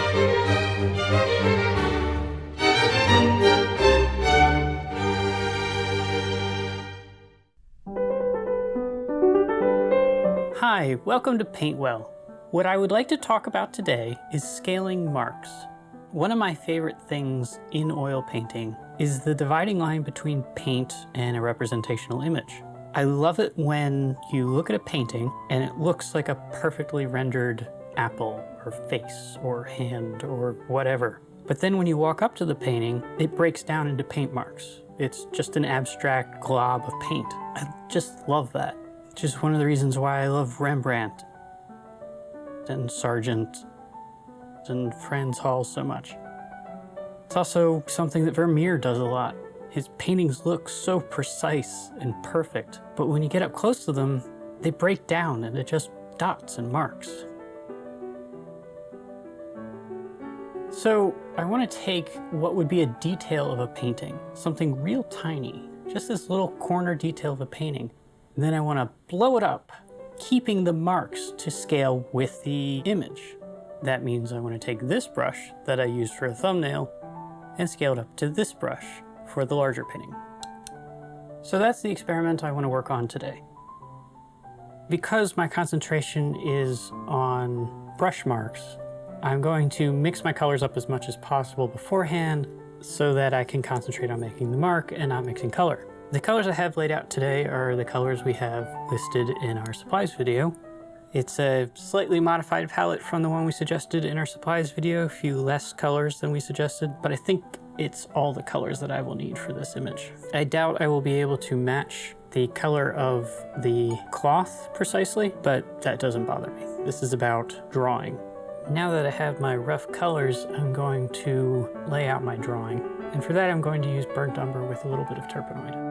Hi, welcome to Paintwell. What I would like to talk about today is scaling marks. One of my favorite things in oil painting is the dividing line between paint and a representational image. I love it when you look at a painting and it looks like a perfectly rendered apple or face or hand or whatever. But then when you walk up to the painting, it breaks down into paint marks. It's just an abstract glob of paint. I just love that. Just one of the reasons why I love Rembrandt and Sargent and Frans Hals so much. It's also something that Vermeer does a lot. His paintings look so precise and perfect, but when you get up close to them, they break down and they're just dots and marks. So I want to take what would be a detail of a painting, something real tiny, just this little corner detail of a painting, and then I want to blow it up, keeping the marks to scale with the image. That means I want to take this brush that I used for a thumbnail and scale it up to this brush for the larger painting. So that's the experiment I want to work on today. Because my concentration is on brush marks, I'm going to mix my colors up as much as possible beforehand so that I can concentrate on making the mark and not mixing color. The colors I have laid out today are the colors we have listed in our supplies video. It's a slightly modified palette from the one we suggested in our supplies video, a few less colors than we suggested, but I think it's all the colors that I will need for this image. I doubt I will be able to match the color of the cloth precisely, but that doesn't bother me. This is about drawing. Now that I have my rough colors, I'm going to lay out my drawing. And for that, I'm going to use burnt umber with a little bit of turpenoid.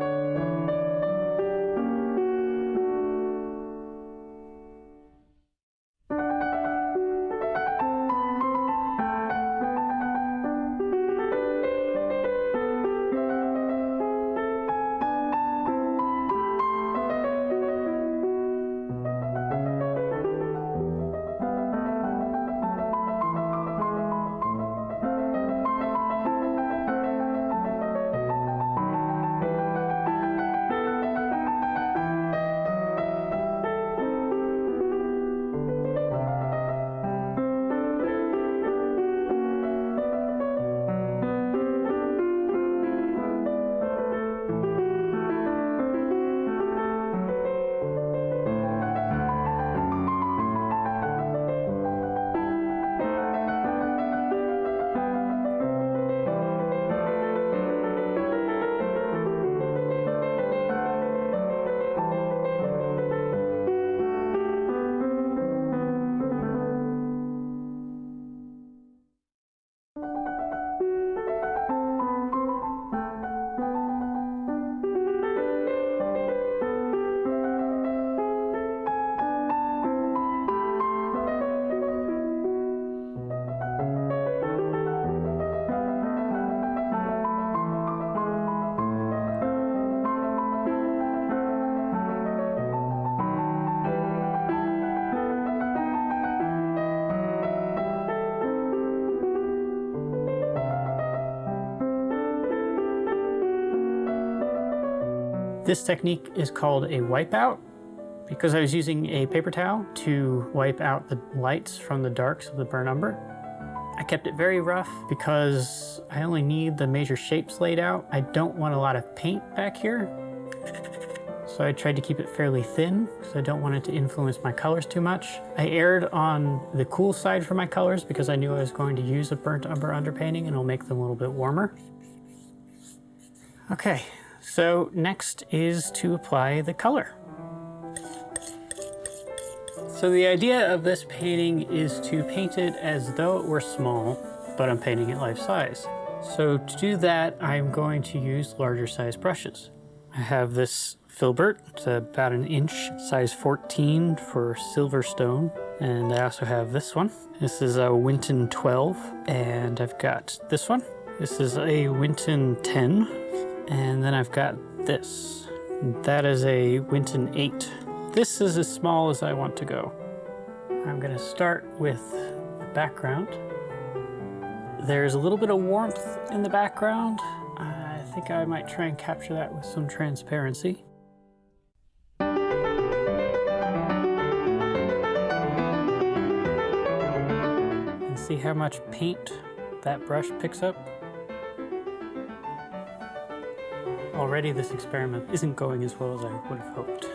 This technique is called a wipeout because I was using a paper towel to wipe out the lights from the darks of the burnt umber. I kept it very rough because I only need the major shapes laid out. I don't want a lot of paint back here. So I tried to keep it fairly thin because I don't want it to influence my colors too much. I erred on the cool side for my colors because I knew I was going to use a burnt umber underpainting and it'll make them a little bit warmer. Okay. So next is to apply the color. So the idea of this painting is to paint it as though it were small, but I'm painting it life size. So to do that, I'm going to use larger size brushes. I have this filbert, it's about an inch, size 14 for Silverstone. And I also have this one. This is a Winton 12, and I've got this one. This is a Winton 10. And then I've got this. That is a Winton 8. This is as small as I want to go. I'm going to start with the background. There's a little bit of warmth in the background. I think I might try and capture that with some transparency. And see how much paint that brush picks up. Already this experiment isn't going as well as I would have hoped.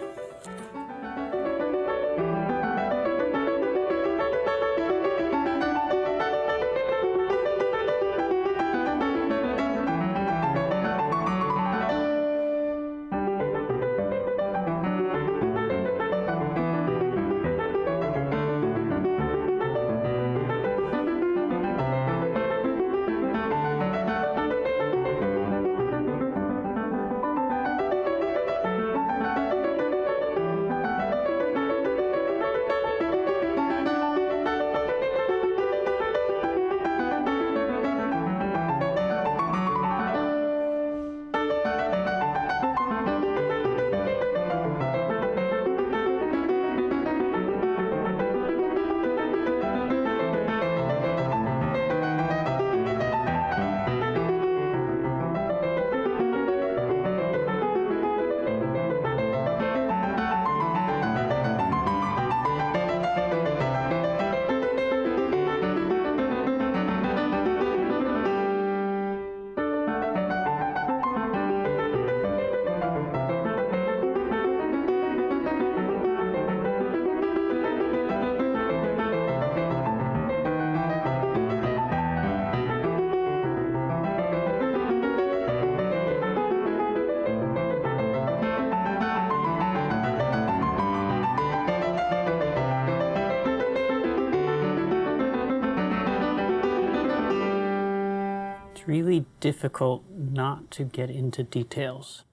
It's really difficult not to get into details.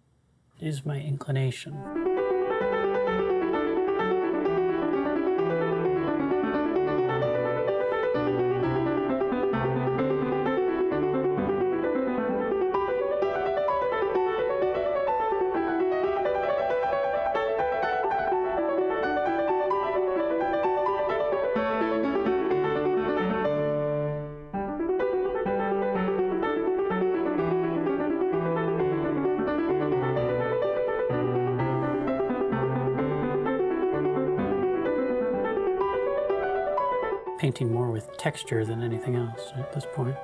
It is my inclination. Painting more with texture than anything else at this point.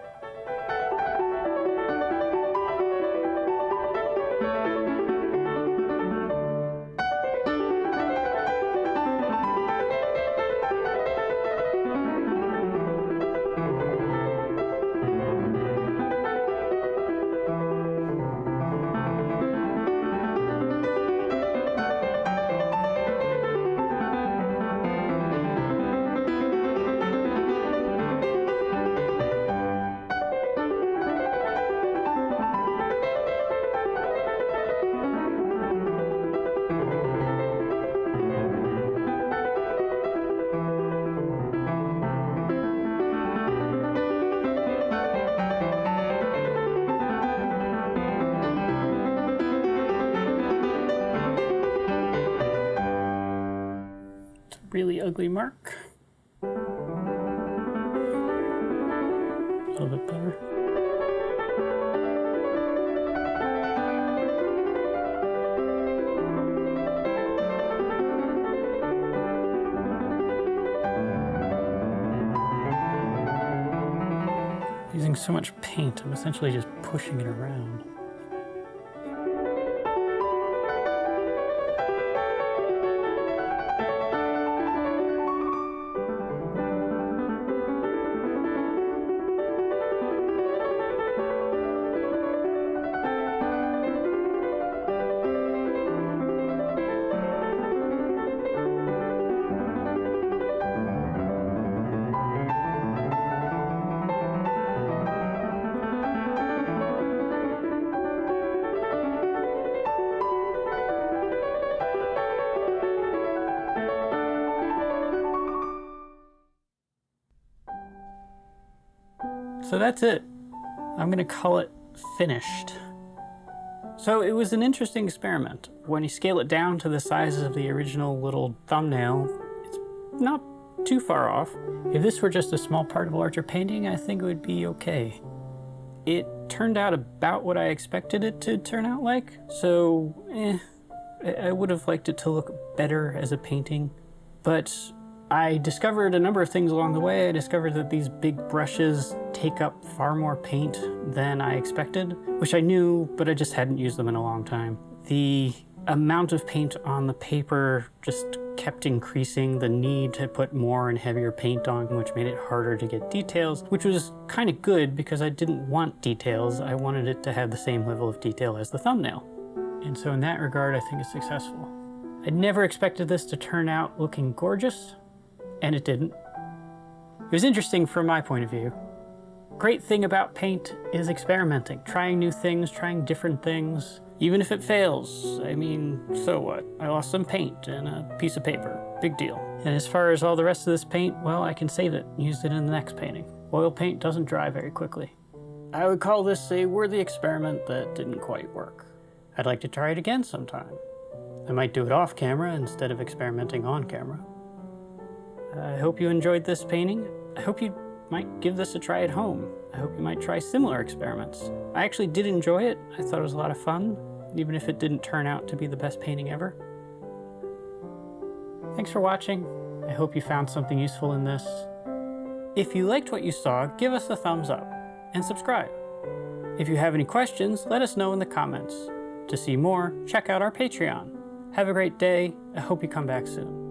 Really ugly mark. A little bit better. Using so much paint, I'm essentially just pushing it around. So that's it. I'm gonna call it finished. So it was an interesting experiment. When you scale it down to the size of the original little thumbnail, it's not too far off. If this were just a small part of a larger painting, I think it would be okay. It turned out about what I expected it to turn out like, so I would have liked it to look better as a painting. But I discovered a number of things along the way. I discovered that these big brushes take up far more paint than I expected, which I knew, but I just hadn't used them in a long time. The amount of paint on the paper just kept increasing, the need to put more and heavier paint on, which made it harder to get details, which was kind of good because I didn't want details. I wanted it to have the same level of detail as the thumbnail. And so in that regard, I think it's successful. I never expected this to turn out looking gorgeous, and it didn't. It was interesting from my point of view. Great thing about paint is experimenting, trying new things, trying different things. Even if it fails, I mean, so what? I lost some paint and a piece of paper. Big deal. And as far as all the rest of this paint, well, I can save it and use it in the next painting. Oil paint doesn't dry very quickly. I would call this a worthy experiment that didn't quite work. I'd like to try it again sometime. I might do it off camera instead of experimenting on camera. I hope you enjoyed this painting. I hope you might give this a try at home. I hope you might try similar experiments. I actually did enjoy it. I thought it was a lot of fun, even if it didn't turn out to be the best painting ever. Thanks for watching. I hope you found something useful in this. If you liked what you saw, give us a thumbs up and subscribe. If you have any questions, let us know in the comments. To see more, check out our Patreon. Have a great day. I hope you come back soon.